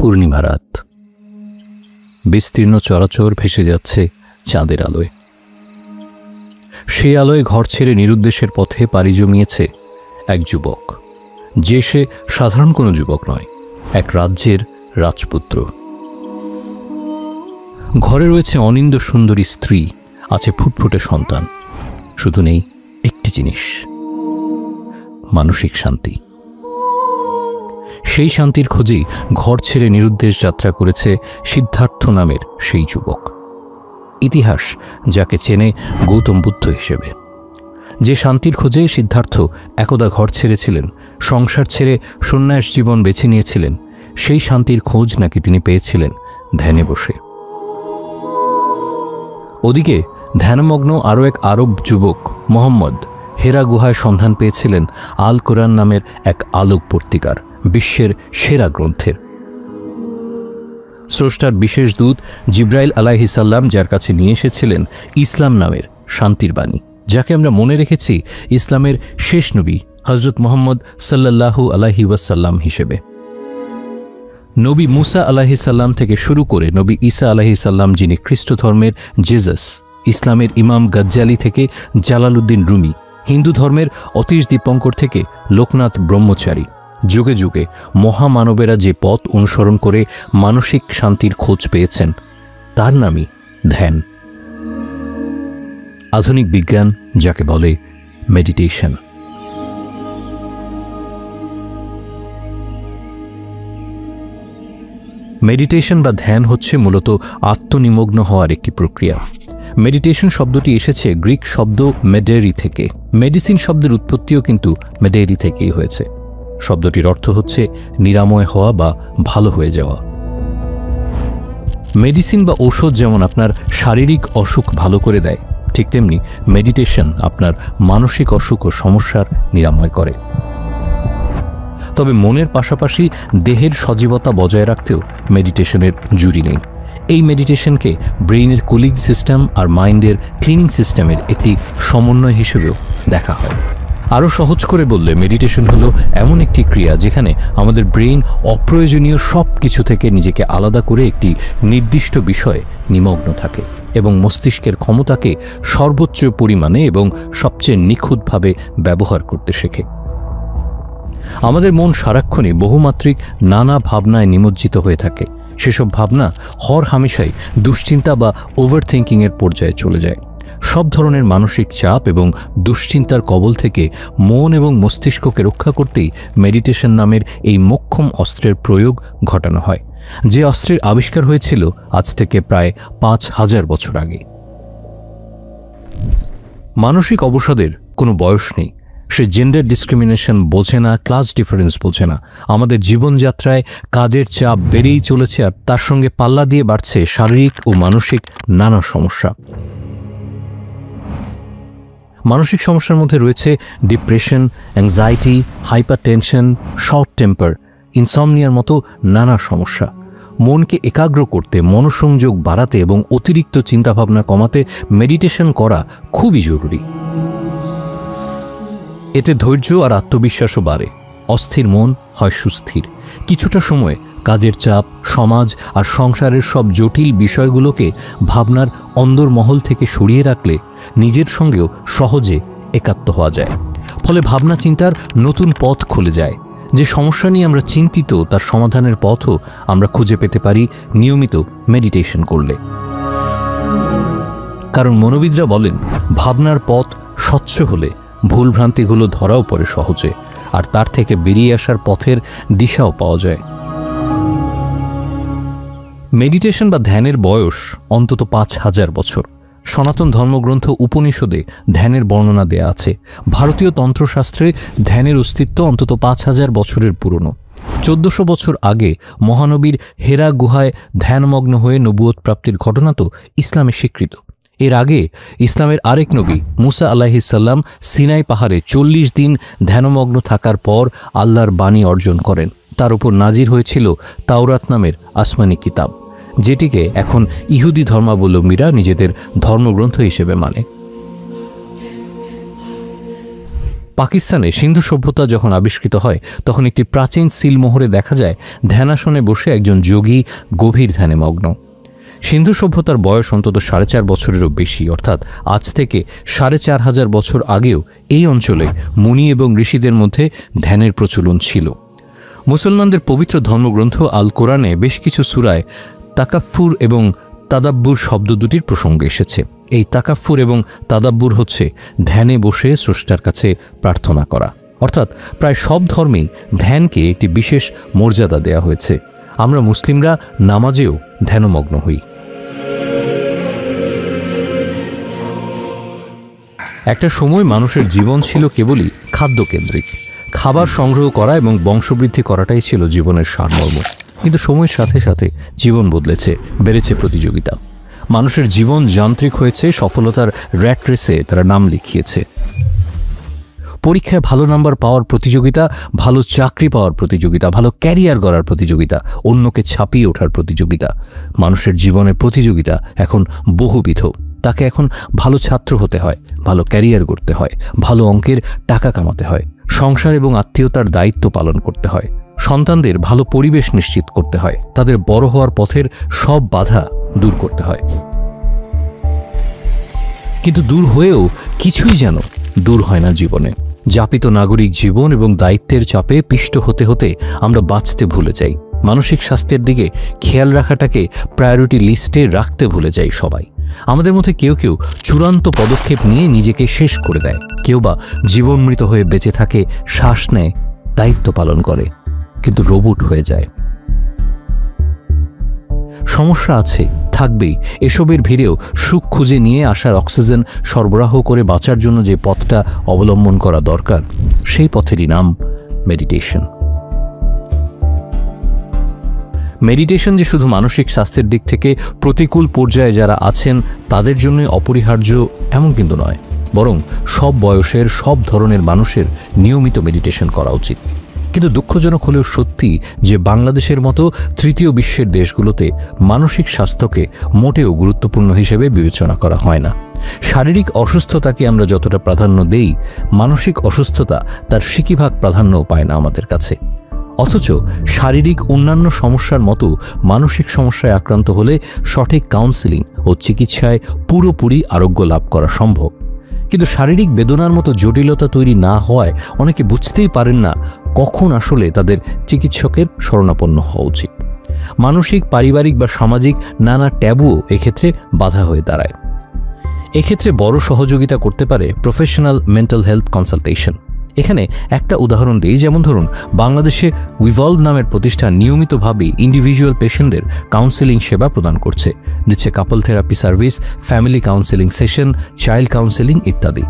পূর্ণিমা রাত, বিস্তীর্ণ চরাচর ভেসে যাচ্ছে চাঁদের আলোয়। সেই আলোয় ঘর ছেড়ে নিরুদ্দেশের পথে পাড়ি জমিয়েছে এক যুবক, যে সে সাধারণ কোনো যুবক নয়, এক রাজ্যের রাজপুত্র। ঘরে রয়েছে অনিন্দ্য সুন্দরী স্ত্রী, আছে ফুটফুটে সন্তান, শুধু নেই একটি জিনিস, মানসিক শান্তি। সেই শান্তির খোঁজেই ঘর ছেড়ে নিরুদ্দেশ যাত্রা করেছে সিদ্ধার্থ নামের সেই যুবক। ইতিহাস যাকে চেনে গৌতম বুদ্ধ হিসেবে। যে শান্তির খোঁজে সিদ্ধার্থ একদা ঘর ছেড়েছিলেন, সংসার ছেড়ে সন্ন্যাস জীবন বেছে নিয়েছিলেন, সেই শান্তির খোঁজ নাকি তিনি পেয়েছিলেন ধ্যানে বসে। ওদিকে ধ্যানমগ্ন আরও এক আরব যুবক মোহাম্মদ হেরা গুহায় সন্ধান পেয়েছিলেন আল কোরআন নামের এক আলোক পত্রিকার, বিশ্বের সেরা গ্রন্থের। স্রষ্টার বিশেষ দূত জিব্রাইল আলাইহিসাল্লাম যার কাছে নিয়ে এসেছিলেন ইসলাম নামের শান্তির বাণী, যাকে আমরা মনে রেখেছি ইসলামের শেষ নবী হজরত মুহাম্মদ সাল্লাল্লাহু আলাইহি ওয়াসাল্লাম হিসেবে। নবী মুসা আলাইহিসাল্লাম থেকে শুরু করে নবী ঈসা আলাইহিসাল্লাম, যিনি খ্রিস্ট ধর্মের জেসাস, ইসলামের ইমাম গজ্জালি থেকে জালালউদ্দিন রুমি, হিন্দু ধর্মের অতীশ দীপঙ্কর থেকে লোকনাথ ব্রহ্মচারী, যুগে যুগে মহামানবেরা যে পথ অনুসরণ করে মানসিক শান্তির খোঁজ পেয়েছেন, তার নামই ধ্যান। আধুনিক বিজ্ঞান যাকে বলে মেডিটেশন। মেডিটেশন বা ধ্যান হচ্ছে মূলত আত্মনিমগ্ন হওয়ার একটি প্রক্রিয়া। মেডিটেশন শব্দটি এসেছে গ্রিক শব্দ মেডেরি থেকে। মেডিসিন শব্দের উৎপত্তিও কিন্তু মেডেরি থেকেই হয়েছে। শব্দটির অর্থ হচ্ছে নিরাময় হওয়া বা ভালো হয়ে যাওয়া। মেডিসিন বা ঔষধ যেমন আপনার শারীরিক অসুখ ভালো করে দেয়, ঠিক তেমনি মেডিটেশন আপনার মানসিক অসুখ ও সমস্যার নিরাময় করে। তবে মনের পাশাপাশি দেহের সজীবতা বজায় রাখতেও মেডিটেশনের জুড়ি নেই। এই মেডিটেশনকে ব্রেইনের কুলিং সিস্টেম আর মাইন্ডের ক্লিনিং সিস্টেমের একটি সমন্বয় হিসেবেও দেখা হয়। আরও সহজ করে বললে মেডিটেশন হলো এমন একটি ক্রিয়া যেখানে আমাদের ব্রেইন অপ্রয়োজনীয় সব কিছু থেকে নিজেকে আলাদা করে একটি নির্দিষ্ট বিষয়ে নিমগ্ন থাকে এবং মস্তিষ্কের ক্ষমতাকে সর্বোচ্চ পরিমাণে এবং সবচেয়ে নিখুঁতভাবে ব্যবহার করতে শেখে। আমাদের মন সারাক্ষণই বহুমাত্রিক নানা ভাবনায় নিমজ্জিত হয়ে থাকে। সেসব ভাবনা হরহামেশাই দুশ্চিন্তা বা ওভারথিঙ্কিংয়ের পর্যায়ে চলে যায়। সব ধরনের মানসিক চাপ এবং দুশ্চিন্তার কবল থেকে মন এবং মস্তিষ্ককে রক্ষা করতেই মেডিটেশন নামের এই মোক্ষম অস্ত্রের প্রয়োগ ঘটানো হয়, যে অস্ত্রের আবিষ্কার হয়েছিল আজ থেকে প্রায় 5000 বছর আগে। মানসিক অবসাদের কোনো বয়স নেই। সে জেন্ডার ডিসক্রিমিনেশন বোঝে না, ক্লাস ডিফারেন্স বোঝে না। আমাদের জীবনযাত্রায় কাজের চাপ বেড়েই চলেছে, আর তার সঙ্গে পাল্লা দিয়ে বাড়ছে শারীরিক ও মানসিক নানা সমস্যা। মানসিক সমস্যার মধ্যে রয়েছে depression, anxiety, hypertension, short temper, ইনসমনিয়ার মতো নানা সমস্যা। মনকে একাগ্র করতে, মনোসংযোগ বাড়াতে এবং অতিরিক্ত চিন্তাভাবনা কমাতে মেডিটেশন করা খুবই জরুরি। এতে ধৈর্য আর আত্মবিশ্বাসও বাড়ে। অস্থির মন হয় সুস্থির। কিছুটা সময় কাজের চাপ, সমাজ আর সংসারের সব জটিল বিষয়গুলোকে ভাবনার অন্দরমহল থেকে সরিয়ে রাখলে নিজের সঙ্গেও সহজে একাত্ম হওয়া যায়। ফলে ভাবনা চিন্তার নতুন পথ খুলে যায়। যে সমস্যা নিয়ে আমরা চিন্তিত, তার সমাধানের পথও আমরা খুঁজে পেতে পারি নিয়মিত মেডিটেশন করলে। কারণ মনোবিদরা বলেন, ভাবনার পথ স্বচ্ছ হলে ভুলভ্রান্তিগুলো ধরাও পড়ে সহজে, আর তার থেকে বেরিয়ে আসার পথের দিশাও পাওয়া যায়। মেডিটেশন বা ধ্যানের বয়স অন্তত 5000 বছর। সনাতন ধর্মগ্রন্থ উপনিষদে ধ্যানের বর্ণনা দেয়া আছে। ভারতীয় তন্ত্রশাস্ত্রে ধ্যানের অস্তিত্ব অন্তত 5000 বছরের পুরনো। 1400 বছর আগে মহানবীর হেরা গুহায় ধ্যানমগ্ন হয়ে নবুয়ত প্রাপ্তির ঘটনা তো ইসলামে স্বীকৃত। এর আগে ইসলামের আরেক নবী মুসা আলাইহিসাল্লাম সিনাই পাহাড়ে 40 দিন ধ্যানমগ্ন থাকার পর আল্লাহর বাণী অর্জন করেন। তার উপর নাজির হয়েছিল তাওরাত নামের আসমানি কিতাব, যেটিকে এখন ইহুদি ধর্মাবলম্বীরা নিজেদের ধর্মগ্রন্থ হিসেবে মানে। পাকিস্তানে সিন্ধু সভ্যতা যখন আবিষ্কৃত হয় তখন একটি প্রাচীন সিলমোহরে দেখা যায় ধ্যানাসনে বসে একজন যোগী গভীর ধ্যানে মগ্ন। সিন্ধু সভ্যতার বয়স অন্তত 4.5 বছরেরও বেশি, অর্থাৎ আজ থেকে 4,500 বছর আগেও এই অঞ্চলে মুনি এবং ঋষিদের মধ্যে ধ্যানের প্রচলন ছিল। মুসলমানদের পবিত্র ধর্মগ্রন্থ আল কোরআনে বেশ কিছু সূরায় তাকাফুর এবং তাদাব্বুর শব্দ দুটির প্রসঙ্গ এসেছে। এই তাকাফুর এবং তাদাব্বুর হচ্ছে ধ্যানে বসে স্রষ্টার কাছে প্রার্থনা করা, অর্থাৎ প্রায় সব ধর্মেই ধ্যানকে একটি বিশেষ মর্যাদা দেওয়া হয়েছে। আমরা মুসলিমরা নামাজেও ধ্যানমগ্ন হই। একটা সময় মানুষের জীবন ছিল কেবলই খাদ্যকেন্দ্রিক। খাবার সংগ্রহ করা এবং বংশবৃদ্ধি করাটাই ছিল জীবনের সারমর্ম। কিন্তু সময়ের সাথে সাথে জীবন বদলেছে, বেড়েছে প্রতিযোগিতা। মানুষের জীবন যান্ত্রিক হয়েছে, সফলতার র্যাট রেসে তারা নাম লিখিয়েছে। পরীক্ষায় ভালো নাম্বার পাওয়ার প্রতিযোগিতা, ভালো চাকরি পাওয়ার প্রতিযোগিতা, ভালো ক্যারিয়ার গড়ার প্রতিযোগিতা, অন্যকে ছাপিয়ে ওঠার প্রতিযোগিতা। মানুষের জীবনের প্রতিযোগিতা এখন বহুবিধ। তাকে এখন ভালো ছাত্র হতে হয়, ভালো ক্যারিয়ার গড়তে হয়, ভালো অঙ্কের টাকা কামাতে হয়, সংসার এবং আত্মীয়তার দায়িত্ব পালন করতে হয়, সন্তানদের ভালো পরিবেশ নিশ্চিত করতে হয়, তাদের বড় হওয়ার পথের সব বাধা দূর করতে হয়। কিন্তু দূর হয়েও কিছুই যেন দূর হয় না জীবনে। যাপিত নাগরিক জীবন এবং দায়িত্বের চাপে পিষ্ট হতে হতে আমরা বাঁচতে ভুলে যাই। মানসিক স্বাস্থ্যের দিকে খেয়াল রাখাটাকে প্রায়োরিটি লিস্টে রাখতে ভুলে যাই সবাই। আমাদের মধ্যে কেউ কেউ চূড়ান্ত পদক্ষেপ নিয়ে নিজেকে শেষ করে দেয়, কেউ বা জীবনমৃত হয়ে বেঁচে থাকে, শ্বাস নেয়, দায়িত্ব পালন করে, কিন্তু রোবট হয়ে যায়। সমস্যা আছে, থাকবেই। এসবের ভিড়েও সুখ খুঁজে নিয়ে আসার অক্সিজেন সরবরাহ করে বাঁচার জন্য যে পথটা অবলম্বন করা দরকার, সেই পথেরই নাম মেডিটেশন। মেডিটেশন যে শুধু মানসিক স্বাস্থ্যের দিক থেকে প্রতিকূল পর্যায়ে যারা আছেন তাদের জন্য অপরিহার্য এমন কিন্তু নয়, বরং সব বয়সের সব ধরনের মানুষের নিয়মিত মেডিটেশন করা উচিত। কিন্তু দুঃখজনক হলেও সত্যি যে বাংলাদেশের মতো তৃতীয় বিশ্বের দেশগুলোতে মানসিক স্বাস্থ্যকে মোটেও গুরুত্বপূর্ণ হিসেবে বিবেচনা করা হয় না। শারীরিক অসুস্থতাকে আমরা যতটা প্রাধান্য দেই, মানসিক অসুস্থতা তার সিকিভাগ প্রাধান্যও পায় না আমাদের কাছে। অথচ শারীরিক অন্যান্য সমস্যার মতো মানসিক সমস্যায় আক্রান্ত হলে সঠিক কাউন্সেলিং ও চিকিৎসায় পুরোপুরি আরোগ্য লাভ করা সম্ভব। কিন্তু শারীরিক বেদনার মতো জটিলতা তৈরি না হওয়ায় অনেকে বুঝতেই পারেন না কখন আসলে তাদের চিকিৎসকের শরণাপন্ন হওয়া উচিত। মানসিক, পারিবারিক বা সামাজিক নানা ট্যাবুও এক্ষেত্রে বাধা হয়ে দাঁড়ায়। এক্ষেত্রে বড় সহযোগিতা করতে পারে প্রফেশনাল মেন্টাল হেলথ কনসালটেশন। এখানে একটা উদাহরণ দিই, যেমন ধরুন বাংলাদেশে উইভলভ নামের প্রতিষ্ঠান নিয়মিতভাবে ইন্ডিভিজুয়াল পেশেন্টদের কাউন্সেলিং সেবা প্রদান করছে, দিচ্ছে couple therapy service, family counselling session, child counselling ইত্যাদি।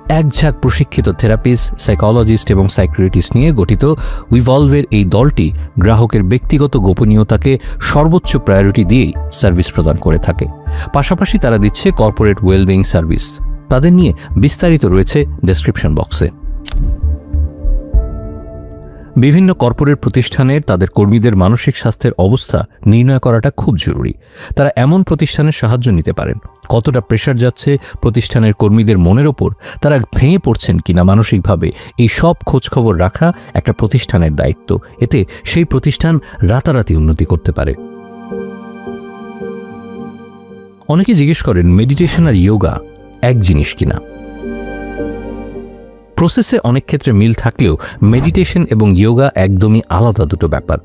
এক ঝাঁক প্রশিক্ষিত থেরাপিস্ট, সাইকোলজিস্ট এবং সাইকিয়াট্রিস্ট নিয়ে গঠিত উইভলভের এই দলটি গ্রাহকের ব্যক্তিগত গোপনীয়তাকে সর্বোচ্চ প্রায়োরিটি দিয়েই সার্ভিস প্রদান করে থাকে। পাশাপাশি তারা দিচ্ছে কর্পোরেট ওয়েলবিং সার্ভিস। তাদের নিয়ে বিস্তারিত রয়েছে ডেসক্রিপশন বক্সে। বিভিন্ন কর্পোরেট প্রতিষ্ঠানের তাদের কর্মীদের মানসিক স্বাস্থ্যের অবস্থা নির্ণয় করাটা খুব জরুরি। তারা এমন প্রতিষ্ঠানের সাহায্য নিতে পারেন, কতটা প্রেশার যাচ্ছে প্রতিষ্ঠানের কর্মীদের মনের ওপর, তারা ভেঙে পড়ছেন কিনা মানসিকভাবে, এই সব খোঁজখবর রাখা একটা প্রতিষ্ঠানের দায়িত্ব। এতে সেই প্রতিষ্ঠান রাতারাতি উন্নতি করতে পারে। অনেকে জিজ্ঞেস করেন মেডিটেশন আর ইয়োগা এক জিনিস কিনা। প্রসেসে অনেক ক্ষেত্রে মিল থাকলেও মেডিটেশন এবং ইয়োগা একদমই আলাদা দুটো ব্যাপার।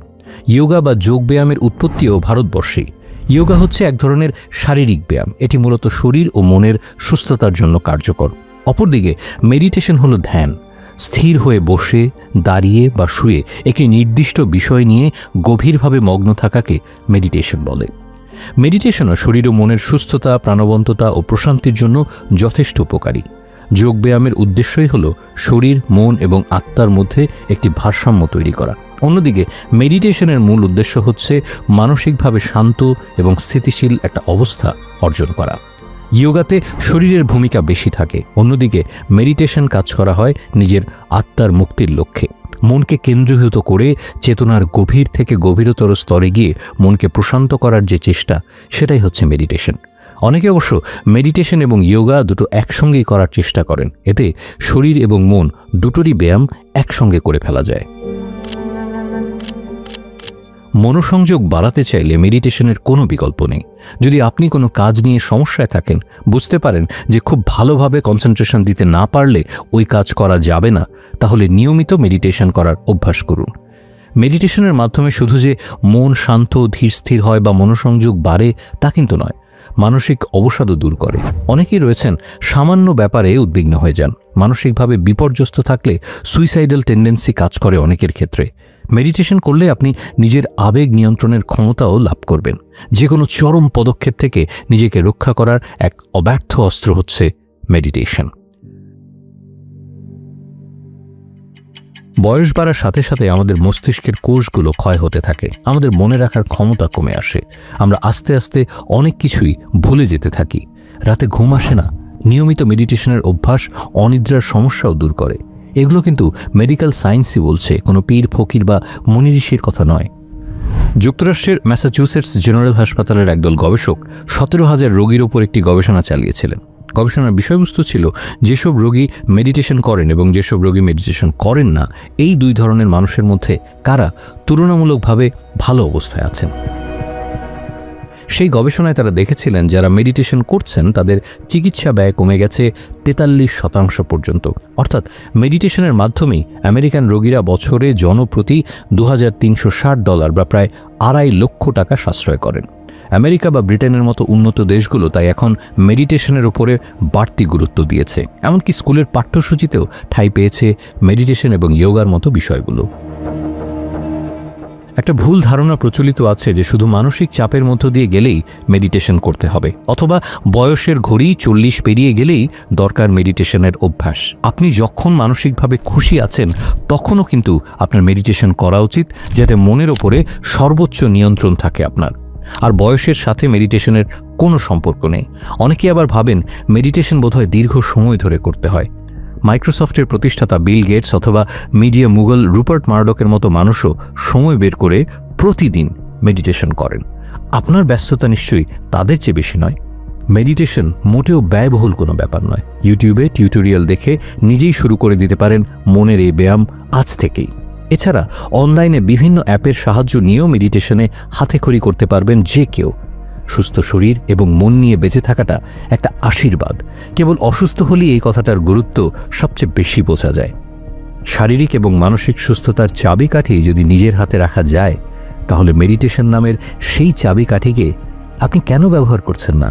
ইয়োগা বা যোগব্যায়ামের উৎপত্তিও ভারতবর্ষেই। ইয়োগা হচ্ছে এক ধরনের শারীরিক ব্যায়াম, এটি মূলত শরীর ও মনের সুস্থতার জন্য কার্যকর। অপরদিকে মেডিটেশন হলো ধ্যান, স্থির হয়ে বসে, দাঁড়িয়ে বা শুয়ে একটি নির্দিষ্ট বিষয় নিয়ে গভীরভাবে মগ্ন থাকাকে মেডিটেশন বলে। মেডিটেশনও শরীর ও মনের সুস্থতা, প্রাণবন্ততা ও প্রশান্তির জন্য যথেষ্ট উপকারী। যোগব্যায়ামের উদ্দেশ্যই হল শরীর, মন এবং আত্মার মধ্যে একটি ভারসাম্য তৈরি করা। অন্যদিকে মেডিটেশনের মূল উদ্দেশ্য হচ্ছে মানসিকভাবে শান্ত এবং স্থিতিশীল একটা অবস্থা অর্জন করা। ইয়োগাতে শরীরের ভূমিকা বেশি থাকে, অন্যদিকে মেডিটেশন কাজ করা হয় নিজের আত্মার মুক্তির লক্ষ্যে। মনকে কেন্দ্রীভূত করে চেতনার গভীর থেকে গভীরতর স্তরে গিয়ে মনকে প্রশান্ত করার যে চেষ্টা, সেটাই হচ্ছে মেডিটেশন। অনেকে অবশ্য মেডিটেশন এবং যোগা দুটো একসঙ্গেই করার চেষ্টা করেন। এতে শরীর এবং মন দুটোরই ব্যায়াম একসঙ্গে করে ফেলা যায়। মনোসংযোগ বাড়াতে চাইলে মেডিটেশনের কোনো বিকল্প নেই। যদি আপনি কোনো কাজ নিয়ে সমস্যায় থাকেন, বুঝতে পারেন যে খুব ভালোভাবে কনসেন্ট্রেশন দিতে না পারলে ওই কাজ করা যাবে না, তাহলে নিয়মিত মেডিটেশন করার অভ্যাস করুন। মেডিটেশনের মাধ্যমে শুধু যে মন শান্ত ধীর স্থির হয় বা মনোসংযোগ বাড়ে তা কিন্তু নয়, মানসিক অবসাদও দূর করে। অনেকেই রয়েছেন সামান্য ব্যাপারে উদ্বিগ্ন হয়ে যান। মানসিকভাবে বিপর্যস্ত থাকলে সুইসাইডাল টেন্ডেন্সি কাজ করে অনেকের ক্ষেত্রে। মেডিটেশন করলে আপনি নিজের আবেগ নিয়ন্ত্রণের ক্ষমতাও লাভ করবেন। যে কোনো চরম পদক্ষেপ থেকে নিজেকে রক্ষা করার এক অব্যর্থ অস্ত্র হচ্ছে মেডিটেশন। বয়স বাড়ার সাথে সাথে আমাদের মস্তিষ্কের কোষগুলো ক্ষয় হতে থাকে, আমাদের মনে রাখার ক্ষমতা কমে আসে, আমরা আস্তে আস্তে অনেক কিছুই ভুলে যেতে থাকি, রাতে ঘুম আসে না। নিয়মিত মেডিটেশনের অভ্যাস অনিদ্রার সমস্যাও দূর করে। এগুলো কিন্তু মেডিকেল সায়েন্সই বলছে, কোনো পীর ফকির বা মুনি ঋষির কথা নয়। যুক্তরাষ্ট্রের ম্যাসাচুসেটস জেনারেল হাসপাতালের একদল গবেষক 17,000 রোগীর ওপর একটি গবেষণা চালিয়েছিলেন। গবেষণার বিষয়বস্তু ছিল যেসব রোগী মেডিটেশন করেন এবং যেসব রোগী মেডিটেশন করেন না, এই দুই ধরনের মানুষের মধ্যে কারা তুলনামূলকভাবে ভালো অবস্থায় আছেন। সেই গবেষণায় তারা দেখেছিলেন যারা মেডিটেশন করছেন তাদের চিকিৎসা ব্যয় কমে গেছে 43% পর্যন্ত। অর্থাৎ মেডিটেশনের মাধ্যমেই আমেরিকান রোগীরা বছরে জনপ্রতি $2,360 বা প্রায় 2.5 লক্ষ টাকা সাশ্রয় করেন। আমেরিকা বা ব্রিটেনের মতো উন্নত দেশগুলো তাই এখন মেডিটেশনের উপরে বাড়তি গুরুত্ব দিয়েছে। এমনকি স্কুলের পাঠ্যসূচিতেও ঠাঁই পেয়েছে মেডিটেশন এবং যোগার মতো বিষয়গুলো। একটা ভুল ধারণা প্রচলিত আছে যে শুধু মানসিক চাপের মধ্য দিয়ে গেলেই মেডিটেশন করতে হবে, অথবা বয়সের ঘড়ি 40 পেরিয়ে গেলেই দরকার মেডিটেশনের অভ্যাস। আপনি যখন মানসিকভাবে খুশি আছেন তখনও কিন্তু আপনার মেডিটেশন করা উচিত, যাতে মনের ওপরে সর্বোচ্চ নিয়ন্ত্রণ থাকে আপনার। আর বয়সের সাথে মেডিটেশনের কোনো সম্পর্ক নেই। অনেকে আবার ভাবেন মেডিটেশন বোধহয় দীর্ঘ সময় ধরে করতে হয়। মাইক্রোসফটের প্রতিষ্ঠাতা বিল গেটস অথবা মিডিয়া মুঘল রুপার্ট মার্ডকের মতো মানুষও সময় বের করে প্রতিদিন মেডিটেশন করেন। আপনার ব্যস্ততা নিশ্চয়ই তাদের চেয়ে বেশি নয়। মেডিটেশন মোটেও ব্যয়বহুল কোনো ব্যাপার নয়। ইউটিউবে টিউটোরিয়াল দেখে নিজেই শুরু করে দিতে পারেন মনের এই ব্যায়াম আজ থেকেই। এছাড়া অনলাইনে বিভিন্ন অ্যাপের সাহায্য নিয়েও মেডিটেশনে হাতেখড়ি করতে পারবেন যে কেউ। সুস্থ শরীর এবং মন নিয়ে বেঁচে থাকাটা একটা আশীর্বাদ। কেবল অসুস্থ হলেই এই কথাটার গুরুত্ব সবচেয়ে বেশি বোঝা যায়। শারীরিক এবং মানসিক সুস্থতার চাবিকাঠি যদি নিজের হাতে রাখা যায়, তাহলে মেডিটেশন নামের সেই চাবিকাঠিকে আপনি কেন ব্যবহার করছেন না?